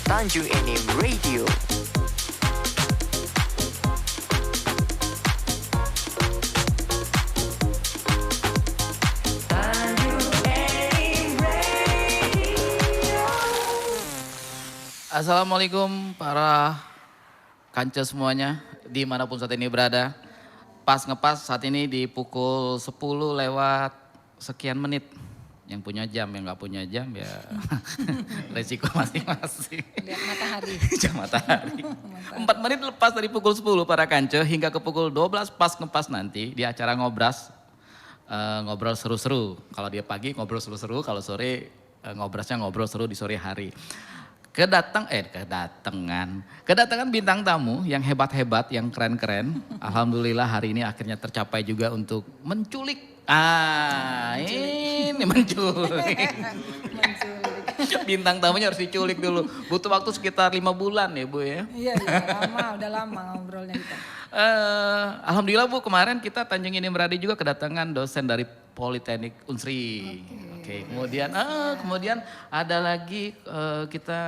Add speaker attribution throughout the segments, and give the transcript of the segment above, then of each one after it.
Speaker 1: Tanjung Enim Radio.
Speaker 2: Assalamualaikum para kanca semuanya dimanapun saat ini berada. Pas ngepas saat ini di pukul 10 lewat sekian menit. Yang punya jam, yang nggak punya jam ya resiko masing-masing.
Speaker 3: Lihat matahari.
Speaker 2: Jam matahari. 4 menit lepas dari pukul 10 para kanca hingga ke pukul 12 pas ngepas nanti di acara ngobras. Ngobrol seru-seru. Kalau dia pagi ngobrol seru-seru, kalau sore ngobrasnya ngobrol seru di sore hari. Kedatangan bintang tamu yang hebat-hebat, yang keren-keren. Alhamdulillah hari ini akhirnya tercapai juga untuk menculik. Ini menculik. Bintang tamunya harus diculik dulu. Butuh waktu sekitar 5 bulan ya Bu ya.
Speaker 3: Iya, udah lama ngobrolnya kita.
Speaker 2: Alhamdulillah Bu, kemarin kita Tanjung Enim Radio juga kedatangan dosen dari Politeknik Unsri. Oke. Kemudian ada lagi kita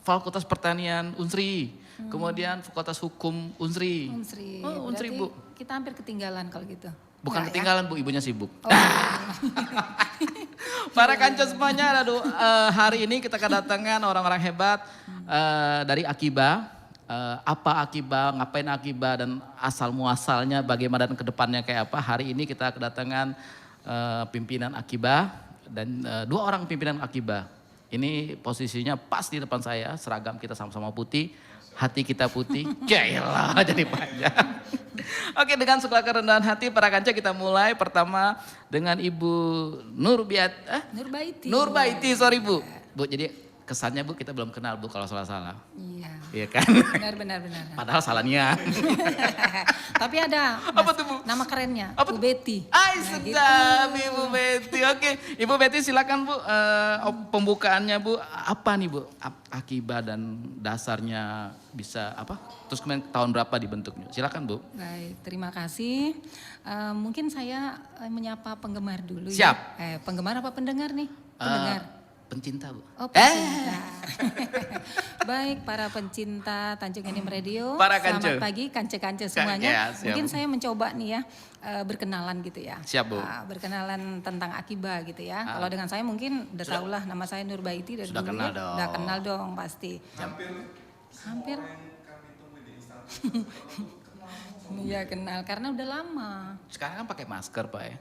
Speaker 2: Fakultas Pertanian Unsri. Kemudian Fakultas Hukum Unsri. Unsri Bu.
Speaker 3: Kita hampir ketinggalan kalau gitu.
Speaker 2: Bukan
Speaker 3: Nggak,
Speaker 2: ketinggalan Bu, ibunya sibuk.
Speaker 3: Oh.
Speaker 2: Para kanca semuanya, hari ini kita kedatangan orang-orang hebat dari Akiba. Apa Akiba, ngapain Akiba, dan asal muasalnya bagaimana dan kedepannya kayak apa. Hari ini kita kedatangan pimpinan Akiba dan 2 orang pimpinan Akiba. Ini posisinya pas di depan saya, seragam kita sama-sama putih, hati kita putih, jailah jadi panjang. Oke, dengan segala kerendahan hati para kanca kita mulai pertama dengan Ibu Nurbaiti, sorry Bu. Bu, jadi kesannya Bu kita belum kenal Bu kalau salah-salah. Iya kan?
Speaker 3: Benar.
Speaker 2: Padahal salahnya.
Speaker 3: Tapi ada
Speaker 2: Apa tuh Bu?
Speaker 3: nama kerennya,
Speaker 2: Apa?
Speaker 3: Bu Betty.
Speaker 2: Sedap Ibu Betty. Oke, Ibu Betty silakan Bu, pembukaannya Bu, apa nih Bu? Akibat dan dasarnya bisa apa? Terus kemudian tahun berapa dibentuknya? Silakan Bu.
Speaker 3: Baik, terima kasih. Mungkin saya menyapa penggemar dulu.
Speaker 2: Siap.
Speaker 3: Ya. Penggemar apa pendengar nih? Pendengar.
Speaker 2: Pencinta Bu.
Speaker 3: Oh, pencinta. Baik, para pencinta Tanjung Enim Radio.
Speaker 2: Para kanca.
Speaker 3: Selamat pagi kanca-kanca semuanya.
Speaker 2: Ya,
Speaker 3: Mungkin saya mencoba nih ya berkenalan gitu ya.
Speaker 2: Siap Bu.
Speaker 3: Berkenalan tentang Akiba gitu ya. Kalau dengan saya mungkin udah tahu lah, nama saya Nurbaiti dari
Speaker 2: Sudah
Speaker 3: dulu
Speaker 2: kenal
Speaker 3: ya.
Speaker 2: dong.
Speaker 3: Udah kenal dong pasti. Hampir. Iya kenal karena udah lama.
Speaker 2: Sekarang kan pakai masker Pak ya.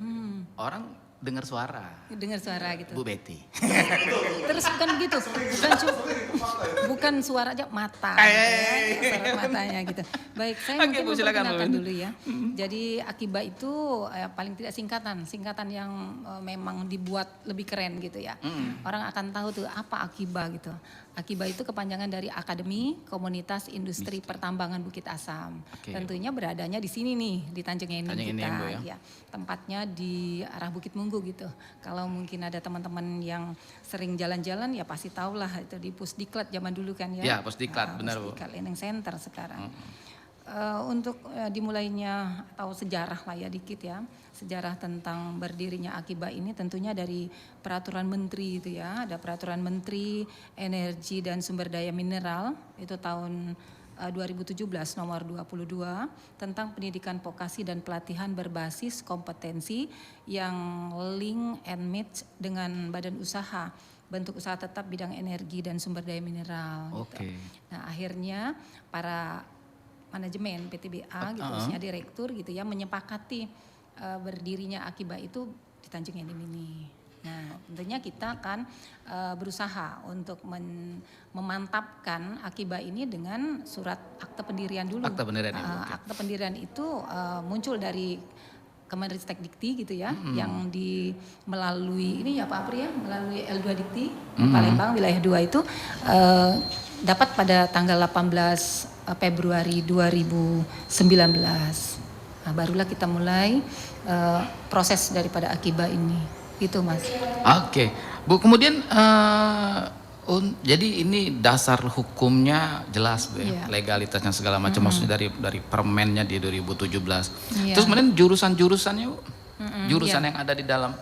Speaker 2: Orang dengar suara.
Speaker 3: Dengar suara gitu.
Speaker 2: Bu Betty.
Speaker 3: Terus bukan begitu, bukan suara aja, mata, suara matanya gitu. Baik, saya
Speaker 2: Oke,
Speaker 3: mungkin
Speaker 2: Bu, silakan,
Speaker 3: memperkenalkan
Speaker 2: Bu.
Speaker 3: dulu ya. Jadi Akiba itu paling tidak singkatan yang memang dibuat lebih keren gitu ya. Orang akan tahu tuh apa Akiba gitu. Akiba itu kepanjangan dari Akademi Komunitas Industri Pertambangan Bukit Asam.
Speaker 2: Oke.
Speaker 3: Tentunya beradanya di sini nih, di Tanjung Enim
Speaker 2: Tanjung
Speaker 3: kita.
Speaker 2: Enim, Bu, ya.
Speaker 3: Ya, tempatnya di arah Bukit Munggu gitu. Kalau mungkin ada teman-teman yang sering jalan-jalan ya pasti tahu lah itu di Pusdiklat zaman dulu kan ya.
Speaker 2: Ya, Pusdiklat, benar, Bu.
Speaker 3: Pusdiklat Learning Center sekarang. Untuk dimulainya atau sejarah lah ya dikit ya. Sejarah tentang berdirinya Akiba ini tentunya dari peraturan menteri itu ya. Ada peraturan menteri energi dan sumber daya mineral itu tahun 2017 nomor 22 tentang pendidikan vokasi dan pelatihan berbasis kompetensi yang link and match dengan badan usaha, bentuk usaha tetap bidang energi dan sumber daya mineral.
Speaker 2: Oke.
Speaker 3: Gitu. Nah akhirnya para manajemen PTBA gitu, khususnya direktur gitu ya menyepakati berdirinya Akiba itu di Tanjung Enim ini. Nah, tentunya kita akan berusaha untuk memantapkan Akiba ini dengan surat akte pendirian dulu.
Speaker 2: Akte pendirian ya, oke.
Speaker 3: Akte pendirian itu muncul dari Kemenristek Dikti gitu ya, yang melalui ini ya Pak Apri ya, melalui L2 Dikti Palembang wilayah 2 itu dapat pada tanggal 18 Februari 2019. Nah, barulah kita mulai proses daripada Akiba ini. Itu Mas.
Speaker 2: Oke, Bu, kemudian jadi ini dasar hukumnya jelas Bu ya,
Speaker 3: Iya.
Speaker 2: legalitasnya segala macam, maksudnya dari permennya di 2017.
Speaker 3: Iya.
Speaker 2: Terus kemudian jurusan-jurusannya Bu, jurusan
Speaker 3: iya.
Speaker 2: yang ada di dalam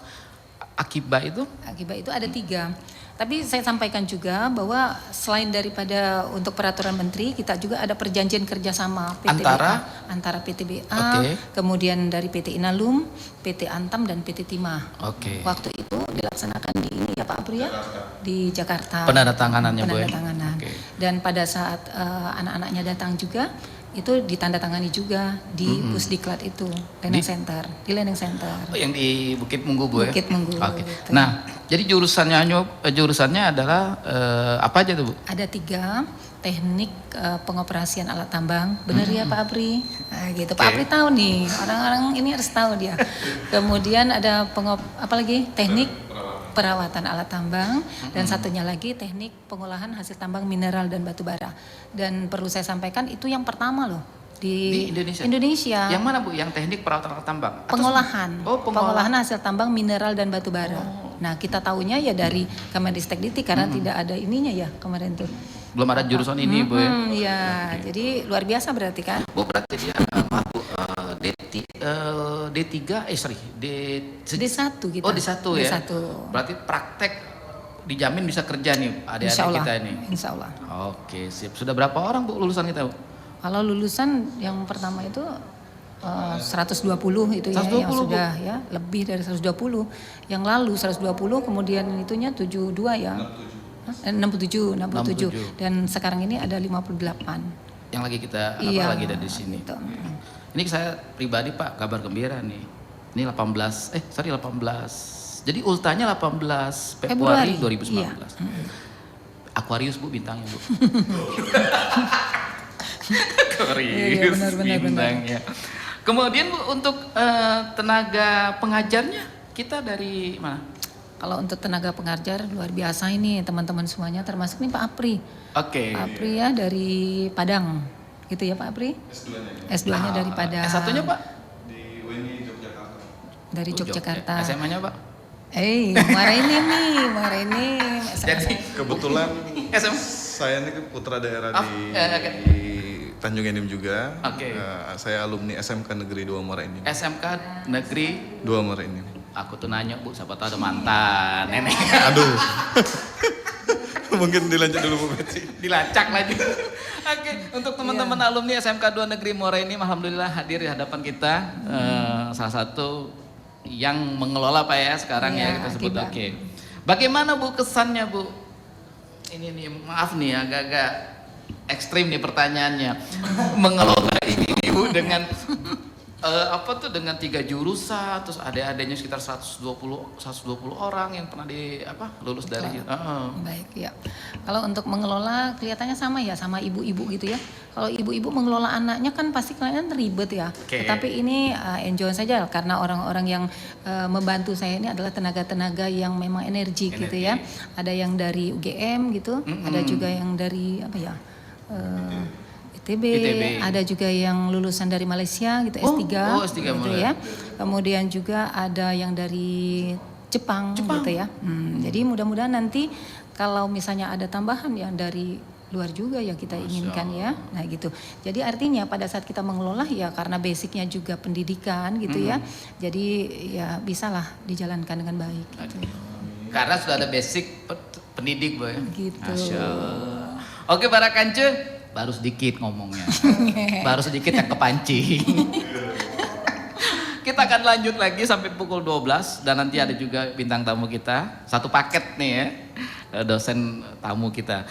Speaker 2: Akiba itu?
Speaker 3: Akiba itu ada 3. Tapi saya sampaikan juga bahwa selain daripada untuk peraturan menteri, kita juga ada perjanjian kerjasama PTBA antara PTBA, kemudian dari PT Inalum, PT Antam dan PT Timah. Waktu itu dilaksanakan di ini ya Pak Apri ya, di Jakarta.
Speaker 2: Penandatanganannya Bu.
Speaker 3: Penandatanganan. Dan pada saat anak-anaknya datang juga, itu ditandatangani juga di Pusdiklat itu, Learning Center, di Learning Center.
Speaker 2: Yang di Bukit Munggu Bu ya?
Speaker 3: Bukit Munggu.
Speaker 2: Gitu. Nah, jadi jurusannya adalah apa aja tuh Bu?
Speaker 3: Ada 3, teknik pengoperasian alat tambang, benar ya Pak Apri? Nah, gitu. Pak Apri tahu nih, orang-orang ini harus tahu dia. Kemudian ada apalagi teknik perawatan alat tambang, dan satunya lagi teknik pengolahan hasil tambang mineral dan batu bara. Dan perlu saya sampaikan itu yang pertama loh di Indonesia.
Speaker 2: Yang mana Bu? Yang teknik perawatan alat tambang?
Speaker 3: Pengolahan. Pengolahan hasil tambang mineral dan batu bara. Nah, kita tahunya ya dari Kemendikbud karena tidak ada ininya ya kemarin tuh.
Speaker 2: Belum ada jurusan ini Bu ya?
Speaker 3: Iya, jadi luar biasa berarti kan?
Speaker 2: Bu berarti dia D1 gitu. Oh D1 ya? D1. Berarti praktek dijamin bisa kerja nih adik-adik kita ini?
Speaker 3: Insya Allah.
Speaker 2: Oke sip. Sudah berapa orang Bu lulusan kita Bu?
Speaker 3: Kalau lulusan yang pertama itu 120 itu 120, ya yang sudah Bu? Ya lebih dari 120. Yang lalu 120 kemudian itunya 72 ya. 67 dan sekarang ini ada 58
Speaker 2: yang lagi kita lagi dari sini. Gitu. Ini saya pribadi Pak kabar gembira nih. Ini 18. Jadi ultanya 18 Februari 2019. Iya. Aquarius Bu bintangnya Bu. Aquarius iya, bintangnya. Kemudian Bu untuk tenaga pengajarnya kita dari mana?
Speaker 3: Kalau untuk tenaga pengajar luar biasa ini teman-teman semuanya, termasuk nih Pak Apri. Pak Apri ya dari Padang, gitu ya Pak Apri? S2-nya dari Padang.
Speaker 2: S1-nya Pak?
Speaker 1: Di UNI Yogyakarta.
Speaker 3: Dari Yogyakarta.
Speaker 2: SMA-nya Pak?
Speaker 3: Maraini.
Speaker 2: Jadi
Speaker 1: kebetulan saya ini putra daerah di Tanjung Enim juga. Saya alumni SMK Negeri 2 Muara Enim.
Speaker 2: SMK Negeri
Speaker 1: 2 Muara Enim.
Speaker 2: Aku tuh nanya Bu, siapa tahu ada mantan nenek.
Speaker 1: Aduh. Mungkin dilanjut dulu Bu Beci.
Speaker 2: Dilacak lagi. Untuk teman-teman alumni SMK 2 Negeri Muara Enim, alhamdulillah hadir di hadapan kita. Salah satu yang mengelola Pak ya sekarang ya kita sebut. Bagaimana Bu kesannya Bu? Ini nih maaf nih agak-agak ekstrim nih pertanyaannya. Mengelola ini nih Bu dengan dengan 3 jurusan, terus adik-adiknya sekitar 120 orang yang pernah lulus dari situ.
Speaker 3: Baik ya. Kalau untuk mengelola kelihatannya sama ya, sama ibu-ibu gitu ya. Kalau ibu-ibu mengelola anaknya kan pasti kalian ribet ya. Tetapi ini enjoy saja karena orang-orang yang membantu saya ini adalah tenaga-tenaga yang memang energi gitu ya. Ada yang dari UGM gitu, ada juga yang dari ITB, ada juga yang lulusan dari Malaysia gitu, S3 gitu ya. Kemudian juga ada yang dari Jepang. Gitu ya. Jadi mudah-mudahan nanti kalau misalnya ada tambahan yang dari luar juga yang kita inginkan ya. Nah gitu. Jadi artinya pada saat kita mengelola ya karena basicnya juga pendidikan gitu ya. Jadi ya bisalah dijalankan dengan baik. Gitu.
Speaker 2: Karena sudah ada basic pendidik Bu ya.
Speaker 3: Gitu.
Speaker 2: Masya Allah. Oke para kancu. Baru sedikit ngomongnya, baru sedikit yang kepancing. Kita akan lanjut lagi sampai pukul 12 dan nanti ada juga bintang tamu kita, satu paket nih ya, dosen tamu kita.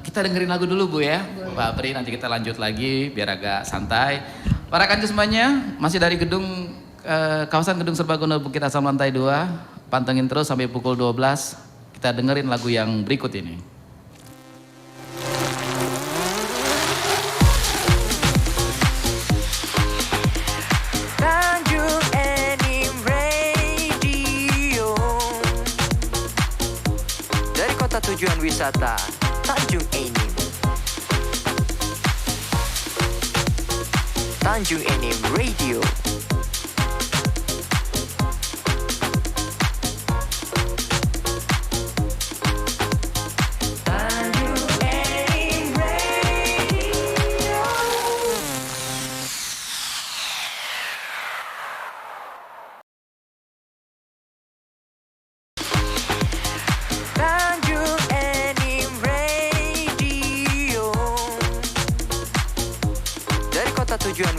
Speaker 2: Kita dengerin lagu dulu Bu ya, Pak Apri, nanti kita lanjut lagi biar agak santai. Para kancu semuanya, masih dari kawasan gedung Serbaguna Bukit Asam lantai 2, pantengin terus sampai pukul 12, kita dengerin lagu yang berikut ini.
Speaker 4: Tujuan wisata Tanjung Enim. Tanjung Enim Radio.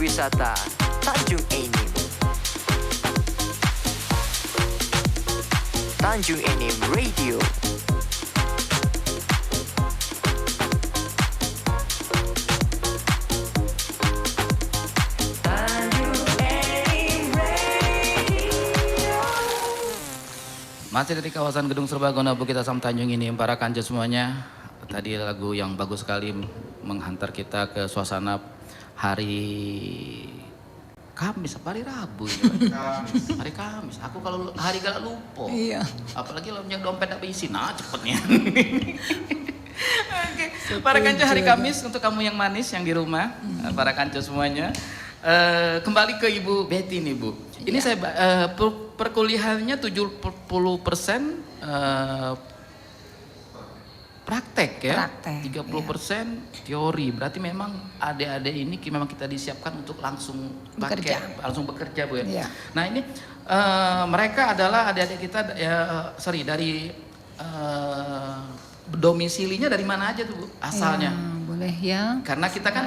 Speaker 4: wisata Tanjung Enim. Tanjung Enim Radio.
Speaker 2: Masih dari kawasan Gedung Serbaguna Bukit Asam Tanjung ini, para kanca semuanya. Tadi lagu yang bagus sekali menghantar kita ke suasana hari Kamis apa hari Rabu ya? Hari Kamis. Aku kalau hari galak lupa.
Speaker 3: Iya.
Speaker 2: Apalagi kalau punya dompet tak isi, nah cepetnya. Oke. Para kanca hari Kamis untuk kamu yang manis yang di rumah, para kanca semuanya. Kembali ke Ibu Betty nih Bu. Ini saya perkuliahannya 70% praktek ya.
Speaker 3: Praktek,
Speaker 2: 30% teori. Berarti memang adik-adik ini memang kita disiapkan untuk langsung langsung bekerja Bu ya.
Speaker 3: Iya.
Speaker 2: Nah, ini mereka adalah adik-adik kita dari domisilinya dari mana aja tuh Bu asalnya?
Speaker 3: Ya, boleh ya.
Speaker 2: Karena kita kan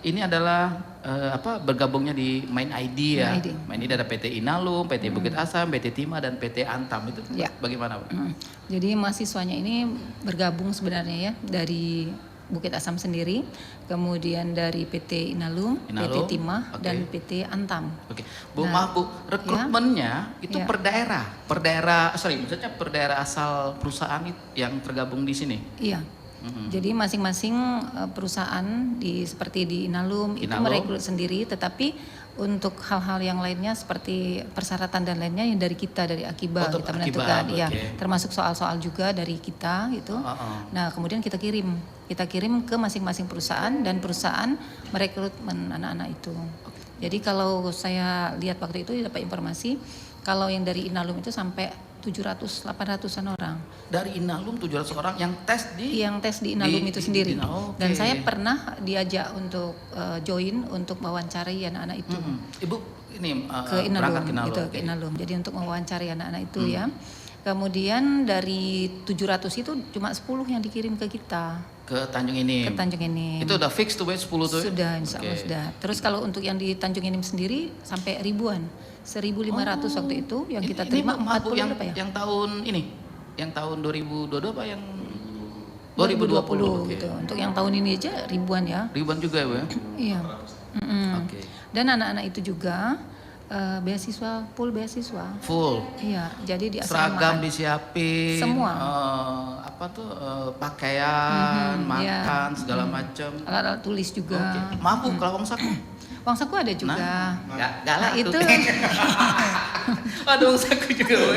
Speaker 2: ini adalah bergabungnya di Main ID ya. Main ID ada PT Inalum, PT Bukit Asam, PT Timah dan PT Antam itu
Speaker 3: Ya.
Speaker 2: bagaimana Bu?
Speaker 3: Jadi mahasiswanya ini bergabung sebenarnya ya dari Bukit Asam sendiri, kemudian dari PT Inalum, PT Timah, dan PT Antam.
Speaker 2: Oke, Bu, maaf Bu, rekrutmennya itu per daerah, maksudnya per daerah asal perusahaan yang tergabung di sini.
Speaker 3: Iya. Jadi masing-masing perusahaan seperti di Inalum itu merekrut sendiri, tetapi untuk hal-hal yang lainnya seperti persyaratan dan lainnya yang dari kita, dari Akiba kita menentukan, ya, termasuk soal-soal juga dari kita gitu. Nah kemudian kita kirim ke masing-masing perusahaan dan perusahaan merekrutmen anak-anak itu. Jadi kalau saya lihat waktu itu dapat informasi kalau yang dari Inalum itu sampai 700-800an orang.
Speaker 2: Dari Inalum 700 orang yang tes di
Speaker 3: Inalum itu sendiri.
Speaker 2: Okay.
Speaker 3: Dan saya pernah diajak untuk join untuk mewawancarai anak-anak itu.
Speaker 2: Ibu ini
Speaker 3: ke Inalum, ke Inalum. Jadi untuk mewawancarai anak-anak itu ya. Kemudian dari 700 itu cuma 10 yang dikirim ke kita.
Speaker 2: Ke Tanjung Enim. Itu udah fix tuh 10 tuh?
Speaker 3: Sudah, insya Allah sudah. Terus kalau untuk yang di Tanjung Enim sendiri sampai ribuan. 1.500 waktu itu yang kita terima.
Speaker 2: Ini 40
Speaker 3: yang berapa ya?
Speaker 2: Yang tahun ini? Yang tahun 2022 apa yang
Speaker 3: 2020 gitu. Untuk yang tahun ini aja ribuan ya.
Speaker 2: Ribuan juga ya Bu ya?
Speaker 3: Iya. Dan anak-anak itu juga beasiswa, full beasiswa.
Speaker 2: Full.
Speaker 3: Iya, jadi di asrama.
Speaker 2: Seragam disiapin.
Speaker 3: Semua.
Speaker 2: Pakaian, makan, segala macam.
Speaker 3: Alat-alat tulis juga.
Speaker 2: Maaf Bu, kalau uang saku?
Speaker 3: Uang saku ada juga.
Speaker 2: Galak
Speaker 3: itu.
Speaker 2: Ada uang saku juga.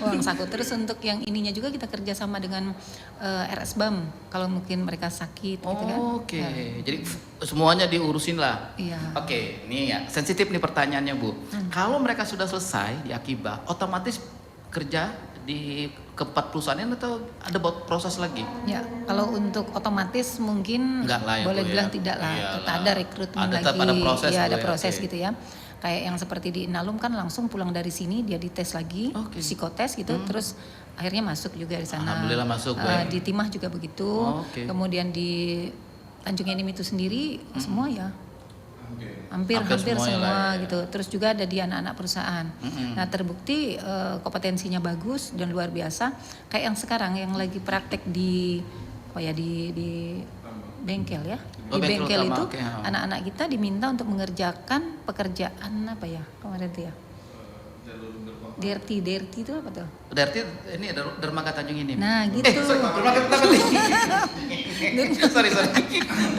Speaker 3: Uang saku. Terus untuk yang ininya juga kita kerjasama dengan RSBAM. Kalau mungkin mereka sakit gitu kan.
Speaker 2: Oke. Jadi semuanya diurusin lah.
Speaker 3: Iya.
Speaker 2: Oke, nih ya sensitif nih pertanyaannya Bu. Kalau mereka sudah selesai di Akiba, otomatis kerja di keempat perusahaan atau ada proses lagi? Ya,
Speaker 3: kalau untuk otomatis mungkin
Speaker 2: enggak lah ya,
Speaker 3: boleh
Speaker 2: Bu,
Speaker 3: bilang
Speaker 2: ya.
Speaker 3: tidak lah. Tetap ada rekrutmen lagi.
Speaker 2: Tetap ada proses.
Speaker 3: Ya, ada proses gitu ya. Kayak yang seperti di Inalum kan langsung pulang dari sini dia dites lagi, psikotes gitu, terus akhirnya masuk juga di sana.
Speaker 2: Alhamdulillah masuk.
Speaker 3: Di Timah juga begitu. Kemudian di Tanjung Enim itu sendiri semua ya. Hampir semua gitu. Terus juga ada di anak-anak perusahaan. Nah terbukti kompetensinya bagus dan luar biasa. Kayak yang sekarang yang lagi praktek di bengkel ya. Di bengkel itu anak-anak kita diminta untuk mengerjakan pekerjaan apa ya kemarin itu ya. Derti itu apa tuh?
Speaker 2: Derti ini dermaga Tanjung Enim.
Speaker 3: Nah gitu.
Speaker 2: Dermaga sorry.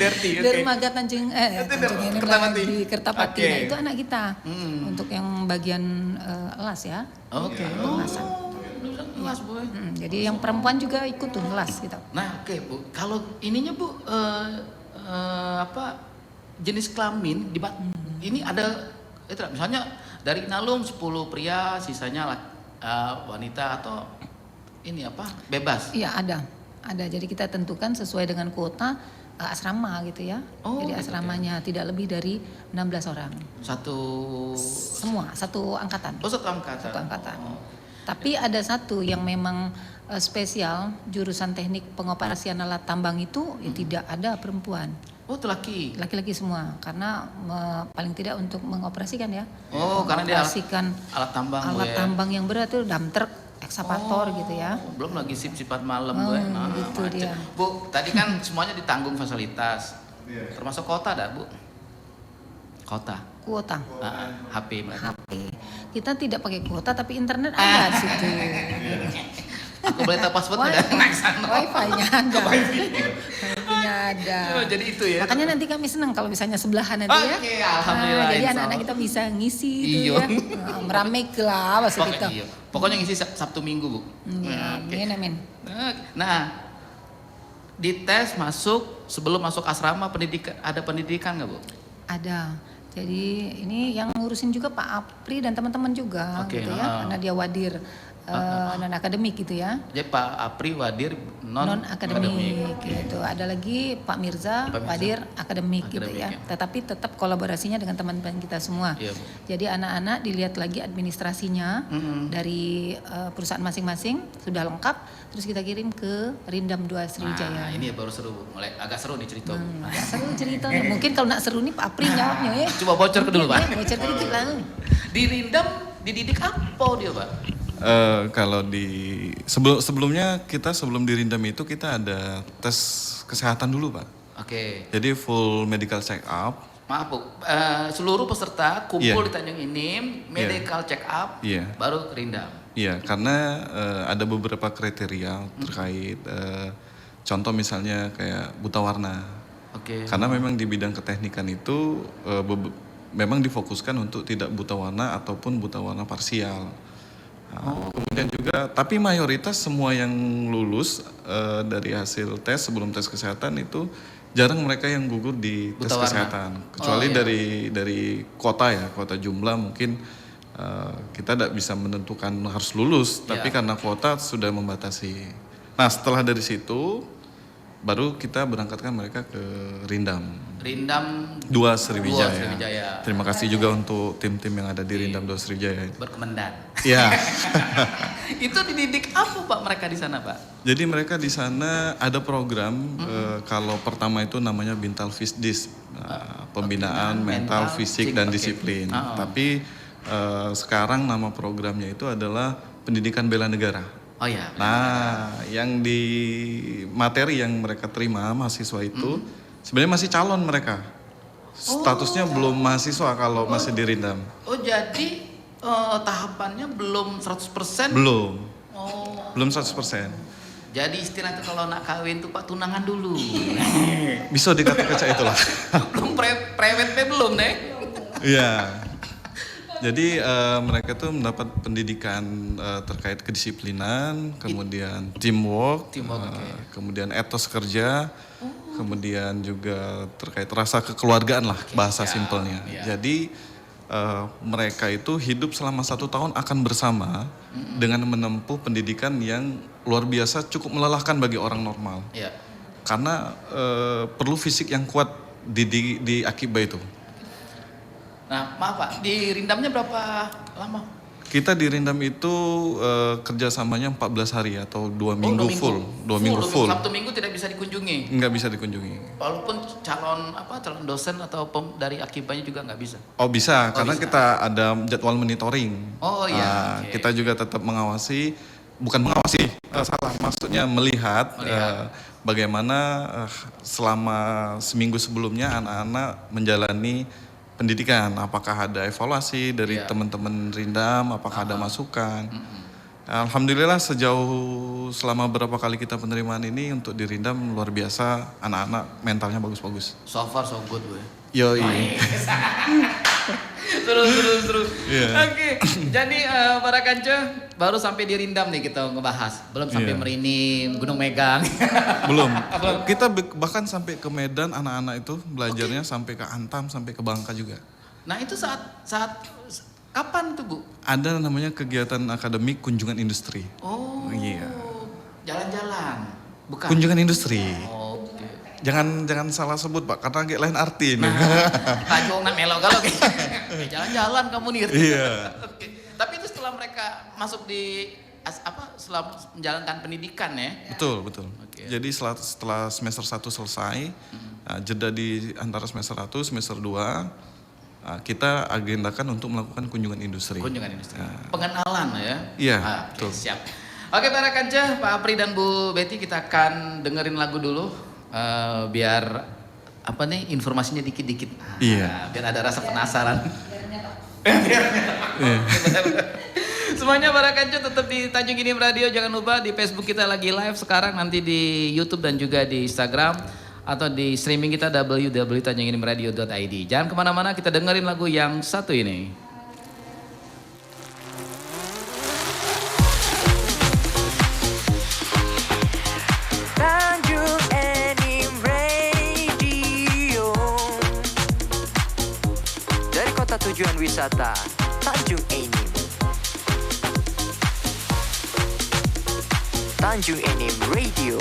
Speaker 2: Derti.
Speaker 3: Dermaga Tanjung Enim di Kertapati. Nah itu anak kita untuk yang bagian elas ya.
Speaker 2: Oke. Ngelas Bu.
Speaker 3: Jadi yang perempuan juga ikut tuh ngelas gitu.
Speaker 2: Nah oke Bu, kalau ininya Bu jenis kelamin ini ada misalnya dari Inalum 10 pria, sisanya wanita atau ini bebas?
Speaker 3: Iya ada. Jadi kita tentukan sesuai dengan kuota asrama gitu ya. Jadi asramanya tidak lebih dari 16 orang.
Speaker 2: Satu
Speaker 3: angkatan.
Speaker 2: Satu angkatan.
Speaker 3: Tapi ada satu yang memang spesial, jurusan teknik pengoperasian alat tambang itu ya tidak ada perempuan.
Speaker 2: Oh, itu laki.
Speaker 3: Laki-laki semua, karena paling tidak untuk mengoperasikan ya.
Speaker 2: Oh, karena dia
Speaker 3: mengoperasikan
Speaker 2: alat tambang.
Speaker 3: alat tambang yang berat itu dump truck, ekskavator gitu ya.
Speaker 2: Belum lagi sip-sipat malam gue. Nah,
Speaker 3: gitu
Speaker 2: macet.
Speaker 3: dia.
Speaker 2: Bu, tadi kan semuanya ditanggung fasilitas. Termasuk kota ada, Bu? Kota.
Speaker 3: Kuota.
Speaker 2: HP mereka.
Speaker 3: HP. Kita tidak pakai kuota tapi internet ada di situ.
Speaker 2: Aku boleh tahu passwordnya dari anak sana.
Speaker 3: Wifi-nya ada. Wifi-nya ada.
Speaker 2: Oh, jadi itu ya.
Speaker 3: Makanya nanti kami senang kalau misalnya sebelahan nanti ya.
Speaker 2: Oke, alhamdulillah.
Speaker 3: Jadi
Speaker 2: insya
Speaker 3: anak-anak
Speaker 2: Allah.
Speaker 3: kita bisa ngisi itu
Speaker 2: Iya.
Speaker 3: ya. Meramik lah maksud kita.
Speaker 2: Iya. Pokoknya ngisi Sabtu Minggu, Bu.
Speaker 3: Iya,
Speaker 2: Oke.
Speaker 3: amin.
Speaker 2: Nah, dites masuk sebelum masuk asrama ada pendidikan nggak, Bu?
Speaker 3: Ada. Jadi ini yang ngurusin juga Pak Apri dan teman-teman juga
Speaker 2: Oke,
Speaker 3: gitu ya. Karena dia wadir non akademik gitu ya.
Speaker 2: Jadi Pak Apri wadir non
Speaker 3: akademik gitu. Ada lagi Pak Mirza, wadir akademik gitu
Speaker 2: Akademik,
Speaker 3: ya.
Speaker 2: ya.
Speaker 3: Tetapi tetap kolaborasinya dengan teman-teman kita semua.
Speaker 2: Iya, Bu.
Speaker 3: Jadi anak-anak dilihat lagi administrasinya dari perusahaan masing-masing sudah lengkap. Terus kita kirim ke Rindam 2 Sriwijaya.
Speaker 2: Nah, ini baru seru, Bu. Mulai agak seru nih cerita, Bu.
Speaker 3: Seru ceritanya. Mungkin kalau nak seru nih Pak Apri jawabnya ya.
Speaker 2: Coba bocor ke dulu, Pak.
Speaker 3: Bocor ke dikit lah.
Speaker 2: Di Rindam dididik apa dia, Pak?
Speaker 1: Kalau sebelumnya kita sebelum dirindam itu kita ada tes kesehatan dulu, Pak.
Speaker 2: Oke.
Speaker 1: Jadi full medical check up.
Speaker 2: Maaf, Bu. Seluruh peserta kumpul di Tanjung Inim, medical check up, baru ke Rindam.
Speaker 1: Iya, karena ada beberapa kriteria terkait contoh misalnya kayak buta warna.
Speaker 2: Oke.
Speaker 1: Karena memang di bidang keteknikan itu memang difokuskan untuk tidak buta warna ataupun buta warna parsial. Nah, kemudian juga, tapi mayoritas semua yang lulus dari hasil tes sebelum tes kesehatan itu jarang mereka yang gugur di tes
Speaker 2: Buta warna.
Speaker 1: kesehatan. Kecuali dari kuota jumlah mungkin kita tidak bisa menentukan harus lulus, tapi karena kuota sudah membatasi. Nah, setelah dari situ baru kita berangkatkan mereka ke Rindam.
Speaker 2: Rindam
Speaker 1: 2 Sriwijaya.
Speaker 2: Sriwijaya.
Speaker 1: Terima kasih juga untuk tim-tim yang ada di Rindam 2 Sriwijaya.
Speaker 2: Berkemendan.
Speaker 1: Iya.
Speaker 2: Itu dididik apa, Pak, mereka di sana, Pak?
Speaker 1: Jadi mereka di sana ada program kalau pertama itu namanya Bintal Fisdis, pembinaan mental, fisik dan disiplin. Tapi sekarang nama programnya itu adalah Pendidikan Bela Negara.
Speaker 2: Oh ya.
Speaker 1: Nah, yang di materi yang mereka terima mahasiswa itu sebenarnya masih calon mereka. Statusnya belum mahasiswa kalau masih di Rindam.
Speaker 2: Oh, jadi tahapannya belum 100%?
Speaker 1: Belum.
Speaker 2: Oh.
Speaker 1: Belum 100%.
Speaker 2: Jadi istilahnya kalau nak kawin tuh Pak tunangan dulu.
Speaker 1: Bisa dikata-kata itulah.
Speaker 2: Belum prewed belum, Nek?
Speaker 1: Iya. Jadi mereka tuh mendapat pendidikan terkait kedisiplinan, kemudian teamwork, kemudian etos kerja, kemudian juga terkait rasa kekeluargaan lah bahasa simpelnya. Jadi mereka itu hidup selama 1 tahun akan bersama dengan menempuh pendidikan yang luar biasa, cukup melelahkan bagi orang normal. Karena perlu fisik yang kuat di Akiba itu.
Speaker 2: Nah, maaf Pak, di Rindamnya berapa lama?
Speaker 1: Kita di Rindam itu kerjasamanya 14 hari atau 2 minggu full. 2 minggu full.
Speaker 2: Sabtu Minggu tidak bisa dikunjungi?
Speaker 1: Nggak bisa dikunjungi.
Speaker 2: Walaupun calon dosen atau dari Akibanya juga nggak bisa?
Speaker 1: Oh bisa, karena kita ada jadwal monitoring.
Speaker 2: Oh iya.
Speaker 1: Kita juga tetap mengawasi, bukan mengawasi, maksudnya melihat. Bagaimana selama seminggu sebelumnya anak-anak menjalani pendidikan, apakah ada evaluasi dari teman-teman Rindam, apakah ada masukan. Alhamdulillah selama berapa kali kita penerimaan ini untuk di Rindam luar biasa, anak-anak mentalnya bagus-bagus.
Speaker 2: So far so good, Bu.
Speaker 1: Yoi.
Speaker 2: Seru. Oke, jadi para kanca baru sampai di Rindam nih kita ngebahas. Belum sampai Merinim, Gunung Megang.
Speaker 1: Belum. Kita bahkan sampai ke Medan, anak-anak itu belajarnya sampai ke Antam, sampai ke Bangka juga.
Speaker 2: Nah itu saat kapan tuh, Bu?
Speaker 1: Ada namanya kegiatan akademik kunjungan industri.
Speaker 2: Oh.
Speaker 1: Iya.
Speaker 2: Jalan-jalan. Bukan.
Speaker 1: Kunjungan industri.
Speaker 2: Oke.
Speaker 1: Jangan salah sebut Pak, karena agak lain arti ini.
Speaker 2: Kajong nak melo kalau jalan-jalan kamu nih.
Speaker 1: Iya.
Speaker 2: Oke. Tapi itu setelah mereka masuk di selama menjalankan pendidikan ya?
Speaker 1: Betul.
Speaker 2: Oke.
Speaker 1: Jadi setelah semester 1 selesai, jeda di antara semester 1 semester 2, kita agendakan untuk melakukan kunjungan industri.
Speaker 2: Kunjungan industri. Pengenalan ya?
Speaker 1: Iya,
Speaker 2: Oke,
Speaker 1: betul.
Speaker 2: siap. Oke para kancah, Pak Apri dan Bu Betty, kita akan dengerin lagu dulu biar informasinya dikit-dikit.
Speaker 1: Iya.
Speaker 2: Biar ada rasa penasaran.
Speaker 1: Iya.
Speaker 2: Semuanya para kancah tetap di Tanjung Inim Radio, jangan lupa di Facebook kita lagi live sekarang, nanti di YouTube dan juga di Instagram atau di streaming kita www.tanjunginimradio.id. Jangan kemana-mana, kita dengerin lagu yang satu ini.
Speaker 4: Tanjung Enim Radio. Dari kota tujuan wisata Tanjung Enim. Tanjung Enim Radio.